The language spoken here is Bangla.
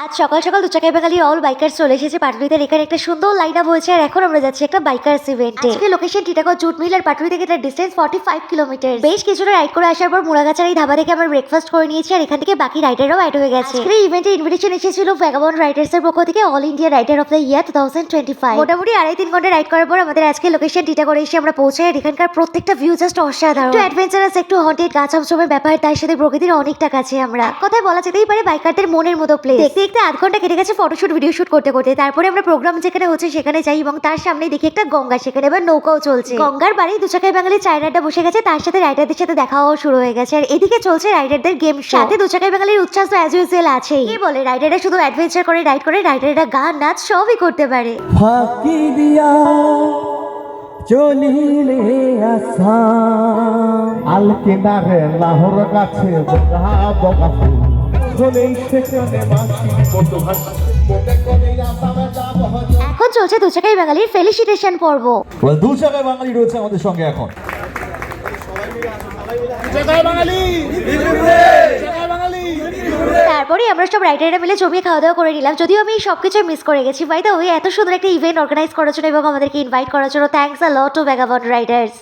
আজ সকাল সকাল দুচাকাই বাঙালি অল বাইকার চলে এসেছে পাটুলিতে। এখানে একটা সুন্দর লাইন আপ হয়েছে আর এখন আমরা যাচ্ছি একটা বাইকার্স ইভেন্টে। আজকে লোকেশন টিটাগড় জুট মিল আর পাটুলি থেকে এটা ডিস্টেন্স 45 কিলোমিটার। বেশ কিছুটা রাইড করে আসার পর মুড়াগাছার এই ধাবা থেকে আমরা ব্রেকফাস্ট করে নিয়েছি আর এখান থেকে বাকি রাইডাররাও অ্যাড হয়ে গেছে। এই ইভেন্টে ইনভিটেশন এসেছিল ভ্যাগাবন্ড রাইডার্স এর পক্ষ থেকে all India rider of the year 2025। মোটামুটি 2.5-3 ঘন্টা রাইড করার পর আমাদের আজকে লোকেশন টিটাগড়ে এসে আমরা পৌঁছাই আর এখানকার প্রত্যেকটা ভিউ জাস্ট অসাধারণ। একটু অ্যাডভেঞ্চারাস, একটু হন্টেড, গা ছমছমে ব্যাপার, তার সাথে প্রকৃতির অনেকটা কাছে আমরা। কথায় বলা যেতেই পারে বাইকারদের মনের মতো প্লেস। দেখতে দেখতে আধ ঘন্টা কেটে গেছে ফটোশুট ভিডিও শুট করতে করতে। তারপরে আমরা প্রোগ্রাম যেখানে হচ্ছে সেখানে যাই এবং তার সামনে দেখি একটা গঙ্গা, সেখানে এবার নৌকাও চলছে। গঙ্গার বাড়ি দুচাকাই বাঙালি চায়নাটা বসে গেছে, তার সাথে রাইডারদের সাথে দেখাও শুরু হয়ে গেছে। আর এদিকে চলছে রাইডারদের গেম শো। সাথে দুচাকাই বাঙালির উচ্ছ্বাস তো অ্যাজ ইউজুয়াল আছেই। কি বলে, রাইডাররা শুধু অ্যাডভেঞ্চার করে রাইড করে, রাইডাররা গান নাচ সবই করতে পারে। ফাঁকি দিয়া চলিলে আসাম আলকেদারে লাহোর কাছে বগা বগা ফুল চলেই সেখানে বাসি কত ভাসি মনে করে আসামে যাব হজে। এখন চলছে দুচাকাই বাঙালির ফেলিসিটেশন পর্ব। দু জায়গায় বাঙালি রয়েছে আমাদের সঙ্গে এখন। তারপরে আমরা সব রাইডাররা মিলে জমিয়ে খাওয়া দাওয়া করে নিলাম। যদিও আমি সবকিছু মিস করে গেছি। বাই দ্য ওয়ে, এত সুন্দর একটা ইভেন্ট অর্গানাইজ করার জন্য এবং আমাদেরকে ইনভাইট করার জন্য thanks a lot to vagabond Riders.